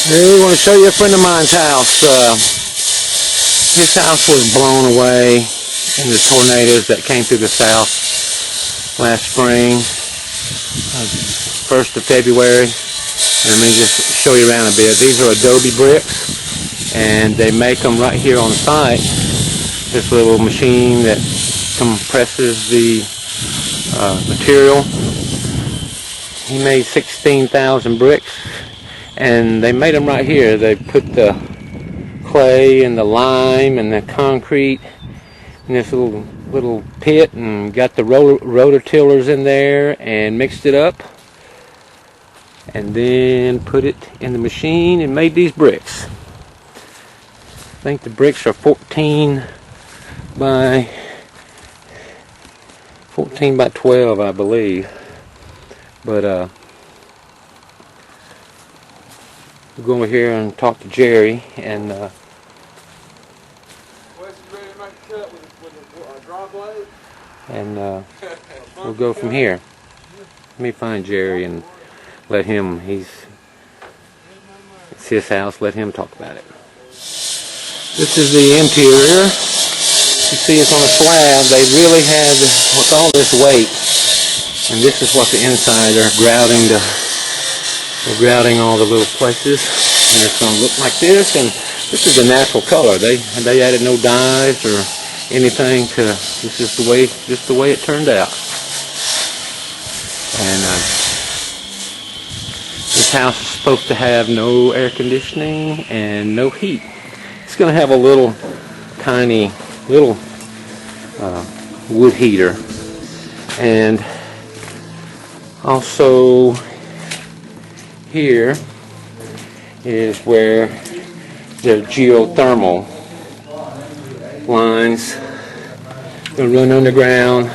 I want to show you a friend of mine's house. His house was blown away in the tornadoes that came through the south last spring, 1st of February. And let me just show you around a bit. These are Adobe bricks, and they make them right here on site. This little machine that compresses the material. He made 16,000 bricks, and they made them right here. They put the clay and the lime and the concrete in this little pit and got the rototillers in there and mixed it up and then put it in the machine and made these bricks. I think the bricks are 14 by 12, I believe. But we'll go over here and talk to Jerry, and we'll go from here. Let me find Jerry and let him, it's his house, let him talk about it. This is the interior. You see it's on a slab. They really had, with all this weight, and this is what the inside are grouting all the little places, and it's going to look like this. And this is the natural color. They added no dyes or anything to. This is just the way it turned out. And this house is supposed to have no air conditioning and no heat. It's going to have a little tiny wood heater, and also here is where the geothermal lines going to run underground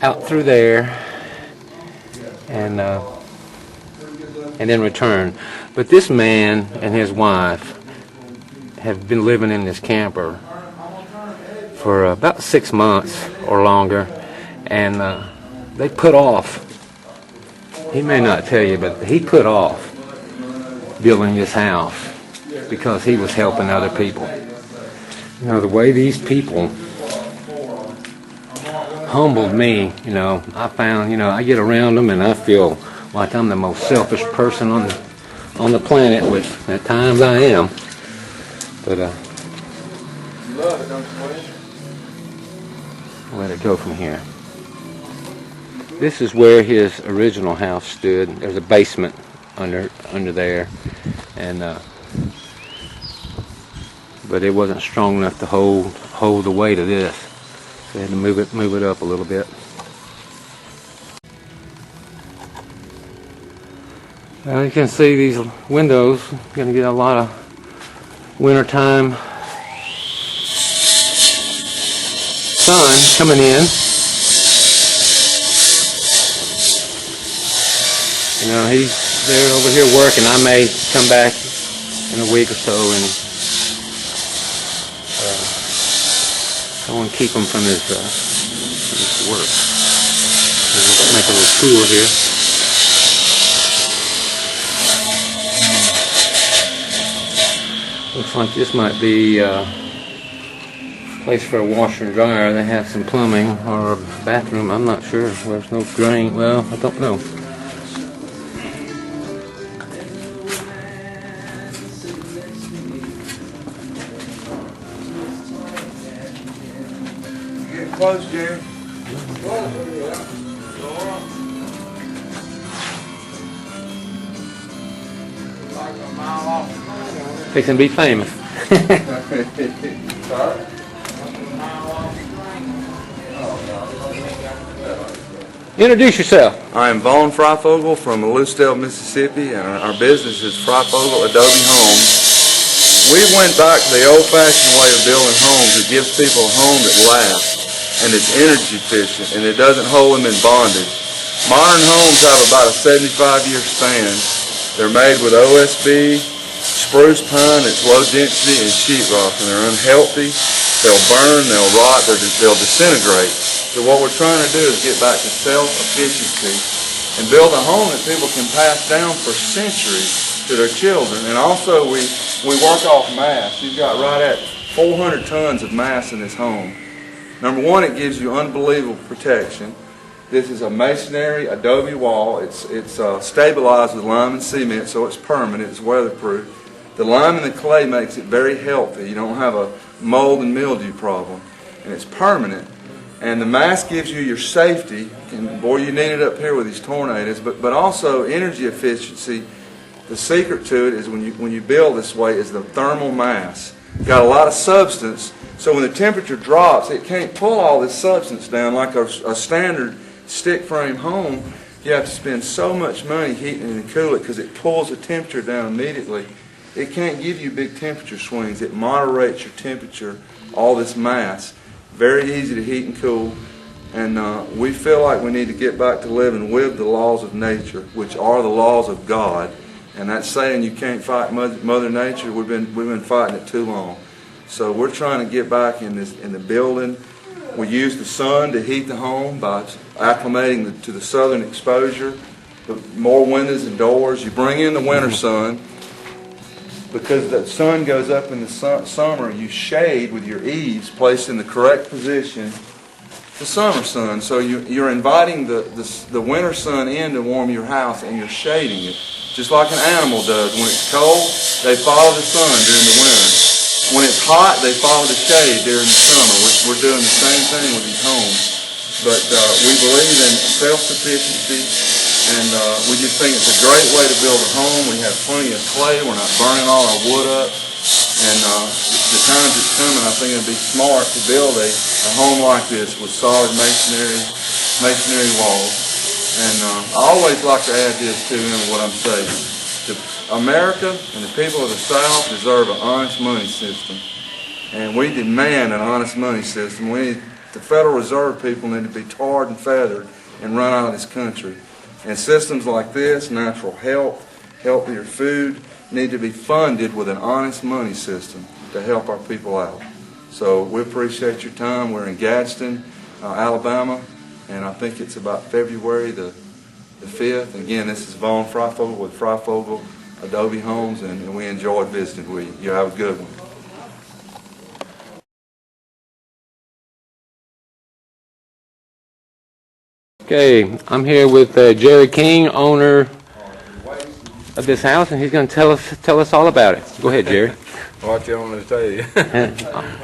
out through there and then return. But this man and his wife have been living in this camper for about 6 months or longer, and they put off, he may not tell you, but he put off building this house because he was helping other people. You know, the way these people humbled me, you know, I found, you know, I get around them and I feel like I'm the most selfish person on the planet, which at times I am. But I'll let it go from here. This is where his original house stood. There's a basement under there, and but it wasn't strong enough to hold the weight of this. So they had to move it up a little bit. Now you can see these windows. You're going to get a lot of wintertime sun coming in. You know, they're over here working. I may come back in a week or so and I want to keep him from his work. Let's make a little tour here. Looks like this might be a place for a washer and dryer. They have some plumbing or a bathroom. I'm not sure. There's no drain. Well, I don't know. Close, Jerry. Fixing to be famous. Introduce yourself. I am Vaughn Freifogel from Lucedale, Mississippi, and our business is Freifogel Adobe Homes. We went back to the old-fashioned way of building homes that gives people a home that lasts, and it's energy efficient, and it doesn't hold them in bondage. Modern homes have about a 75-year span. They're made with OSB, spruce pine that's low density, and sheetrock, and they're unhealthy. They'll burn, they'll rot, they'll disintegrate. So what we're trying to do is get back to self-efficiency and build a home that people can pass down for centuries. to their children. And also we work off mass. You've got right at 400 tons of mass in this home. Number one, it gives you unbelievable protection. This is a masonry adobe wall. It's stabilized with lime and cement, so it's permanent. It's weatherproof. The lime and the clay makes it very healthy. You don't have a mold and mildew problem, and it's permanent. And the mass gives you your safety, and boy, you need it up here with these tornadoes. But also energy efficiency. The secret to it is when you build this way is the thermal mass. It's got a lot of substance, so when the temperature drops, it can't pull all this substance down like a standard stick frame home. You have to spend so much money heating and cooling it because it pulls the temperature down immediately. It can't give you big temperature swings. It moderates your temperature, all this mass. Very easy to heat and cool. And we feel like we need to get back to living with the laws of nature, which are the laws of God. And that's saying you can't fight Mother Nature. We've been fighting it too long. So we're trying to get back in the building. We use the sun to heat the home by acclimating to the southern exposure. More windows and doors. You bring in the winter sun. Because the sun goes up in the summer, you shade with your eaves placed in the correct position the summer sun. So you're inviting the winter sun in to warm your house, and you're shading it. Just like an animal does. When it's cold, they follow the sun during the winter. When it's hot, they follow the shade during the summer. We're doing the same thing with these homes. But we believe in self-sufficiency, and we just think it's a great way to build a home. We have plenty of clay. We're not burning all our wood up. And the times it's coming, I think it'd be smart to build a home like this with solid masonry walls. And I always like to add this to what I'm saying. America and the people of the South deserve an honest money system. And we demand an honest money system. The Federal Reserve people need to be tarred and feathered and run out of this country. And systems like this, natural health, healthier food, need to be funded with an honest money system to help our people out. So we appreciate your time. We're in Gadsden, Alabama, and I think it's about February the 5th. Again, this is Vaughn Freifogel with Freifogel Adobe Homes, and we enjoyed visiting with you. You have a good one. Okay, I'm here with Jerry King, owner of this house, and he's going to tell us all about it. Go ahead, Jerry. What you want me to tell you?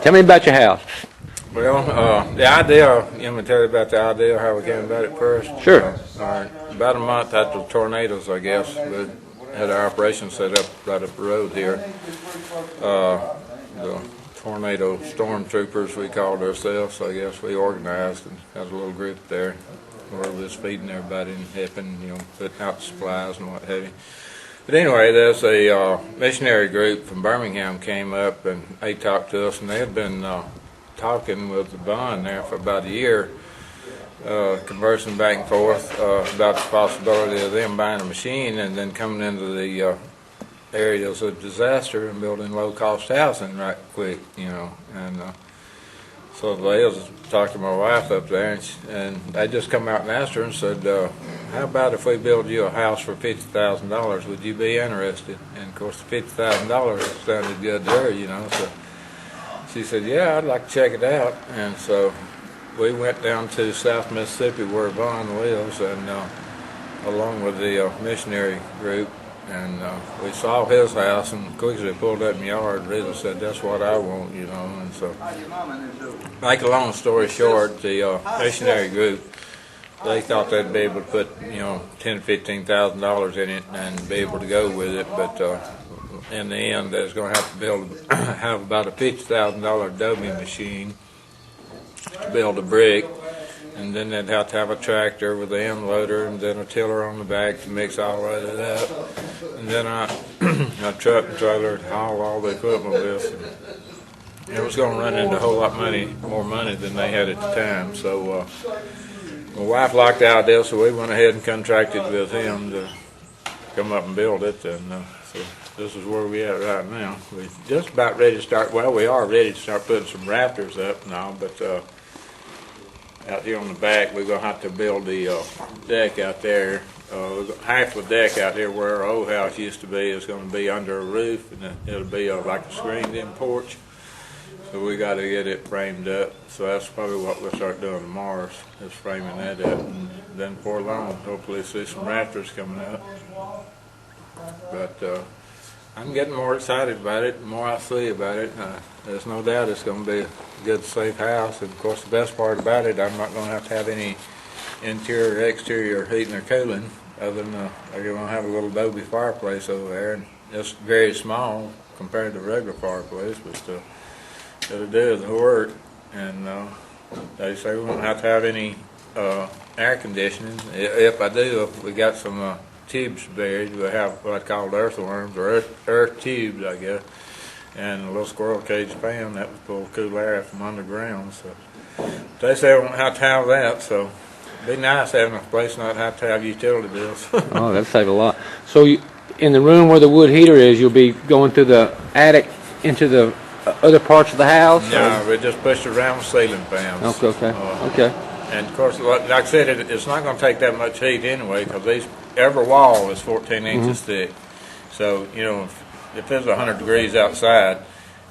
Tell me about your house. Well, the idea, you want me to tell you about the idea, how we came about it first? Sure. All right. About a month after the tornadoes, I guess, we had our operation set up right up the road here. The tornado stormtroopers, we called ourselves, I guess. We organized and had a little group there where we was feeding everybody and helping, putting out supplies and what have you. But anyway, there's a missionary group from Birmingham came up, and they talked to us, and they had been talking with the bond there for about a year, conversing back and forth about the possibility of them buying a machine and then coming into the areas of disaster and building low-cost housing right quick, and so they was talking to my wife up there, and they just come out and asked her and said, how about if we build you a house for $50,000? Would you be interested? And of course, the $50,000 sounded good to her, so she said, yeah, I'd like to check it out. And so we went down to South Mississippi where Vaughn lives, and along with the missionary group, and we saw his house, and quickly pulled up in the yard. Rita said, that's what I want, and so, make a long story short, the missionary group, they thought they'd be able to put, $10,000 to $15,000 in it and be able to go with it, but in the end, they was going to have to have about a $50,000 Adobe machine to build a brick, and then they'd have to have a tractor with an end loader and then a tiller on the back to mix all of it up, and then a truck and trailer to haul all the equipment with. And it was going to run into a whole lot more money than they had at the time. So my wife liked the idea, so we went ahead and contracted with him to come up and build it, and so this is where we at right now. We're just about ready to start. Well, we are ready to start putting some rafters up now, but out here on the back, we're going to have to build the deck out there half the deck out here where our old house used to be is going to be under a roof, and it'll be like a screened-in porch. So we got to get it framed up. So that's probably what we'll start doing tomorrow, is framing that up, and then before long, hopefully see some rafters coming out. But I'm getting more excited about it the more I see about it. There's no doubt it's going to be a good, safe house. And of course, the best part about it, I'm not going to have any interior or exterior heating or cooling, other than I'm going to have a little Adobe fireplace over there, and it's very small compared to the regular fireplace, but it'll do the work. And they say we won't have to have any air conditioning. If I do, if we got some tubes buried, we have what I call earthworms, or earth tubes, I guess, and a little squirrel cage fan that would pull cool air from underground. So they say we won't have to have that. So it'd be nice having a place not have to have utility bills. Oh, that'd save a lot. So in the room where the wood heater is, you'll be going through the attic into the other parts of the house? No, we just pushed around with ceiling fans. Okay. Okay. And of course, like I said, it's not going to take that much heat anyway, because every wall is 14 inches thick. So, you know, if it's 100 degrees outside,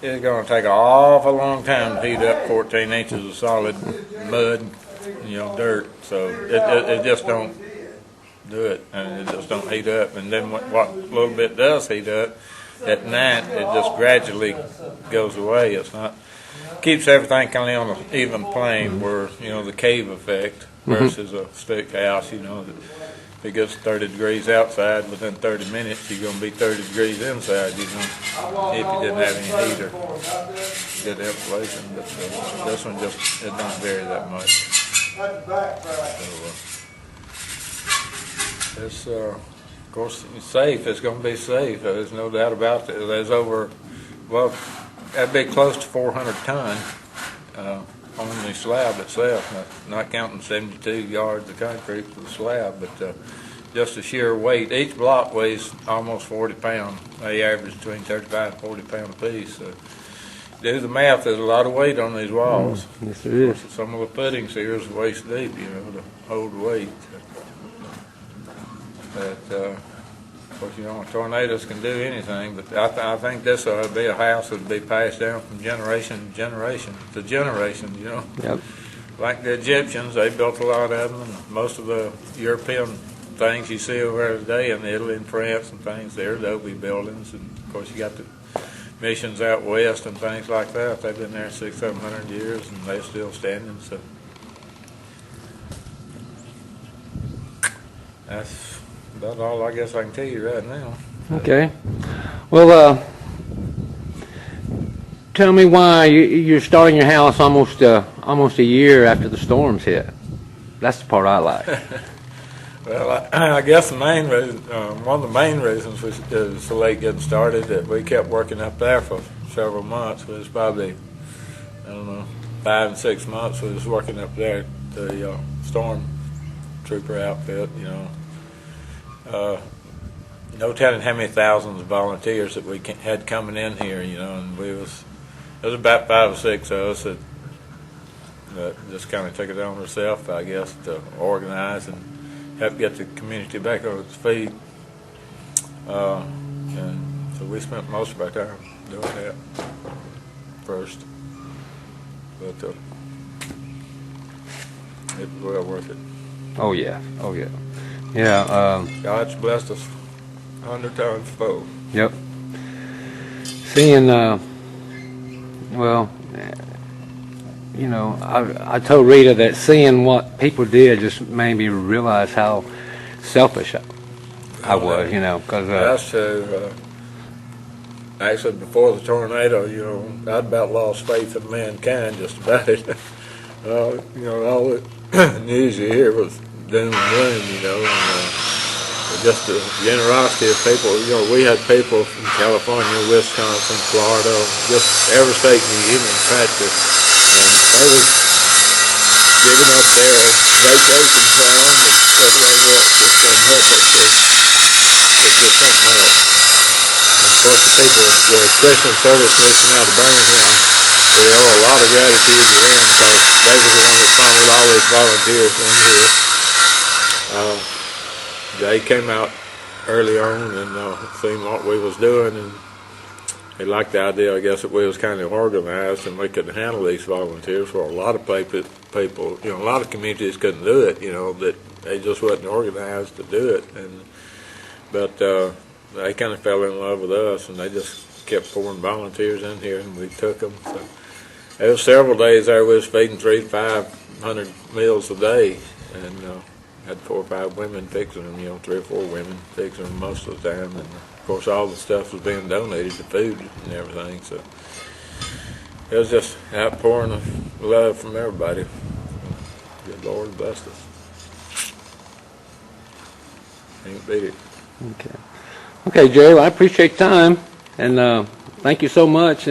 it's going to take an awful long time to heat up 14 inches of solid mud, you know, dirt. So it just don't do it, and it just don't heat up. And then what little bit does heat up at night, it just gradually goes away. It's not, keeps everything kind of on an even plane, where, you know, the cave effect versus a stick house, you know, that if it gets 30 degrees outside, within 30 minutes you're going to be 30 degrees inside, you know, if you didn't have any heat or good insulation. But this one just, it don't vary that much. So it's of course, it's safe. It's going to be safe. There's no doubt about it. There's well, that'd be close to 400 ton on the slab itself, not counting 72 yards of concrete for the slab, but just the sheer weight. Each block weighs almost 40 pounds. They average between 35 and 40 pounds a piece. So do the math. There's a lot of weight on these walls. Yes, there is. Some of the footings here is waist deep, you know, to hold the weight. But of course, you know, tornadoes can do anything. But I think this would be a house that would be passed down from generation to generation to generation. You know, Yep. Like the Egyptians, they built a lot of them, and most of the European things you see over there today in Italy and France and things, they're Adobe buildings. And of course, you got the missions out west and things like that. They've been there 600-700 years, and they're still standing. So that's about all I guess I can tell you right now. Okay. Well, tell me why you're starting your house almost a year after the storms hit. That's the part I like. Well, I guess the main reason, one of the main reasons was so late getting started, that we kept working up there for several months. It was probably, I don't know, 5 and 6 months we was working up there, the storm trooper outfit, you know. No telling how many thousands of volunteers that we had coming in here, you know, and it was about 5 or 6 of us that just kind of took it on ourselves, I guess, to organize and help get the community back on its feet. And so we spent most of our time doing that first, but it was well worth it. Oh yeah. Oh yeah. Yeah. God's blessed us 100 times fold. Yep. Seeing, well, you know, I told Rita that seeing what people did just made me realize how selfish I was, you know, because that's true. Actually, before the tornado, you know, I'd about lost faith in mankind, just about it. You know, all the news you hear was doom and gloom, you know, and just the generosity of people. You know, we had people from California, Wisconsin, Florida, just every state in the union practice, and they was giving up their vacation time and everything else just to help us. It's just something else. And of course, the people, the Christian Service Mission out of Birmingham, we owe a lot of gratitude to them, because they were the one that funneled all these volunteers in here. they came out early on and seen what we was doing, and they liked the idea, I guess, that we was kind of organized and we could handle these volunteers. For a lot of people, a lot of communities couldn't do it, that they just wasn't organized to do it. But they kind of fell in love with us, and they just kept pouring volunteers in here, and we took them. So there was several days there we was feeding 300 to 500 meals a day, and had 4 or 5 women fixing them, 3 or 4 women fixing them most of the time. And of course, all the stuff was being donated to food and everything. So it was just outpouring of love from everybody. Good Lord blessed us. Can't beat it. Okay. Okay, Jerry, well, I appreciate your time, and thank you so much. And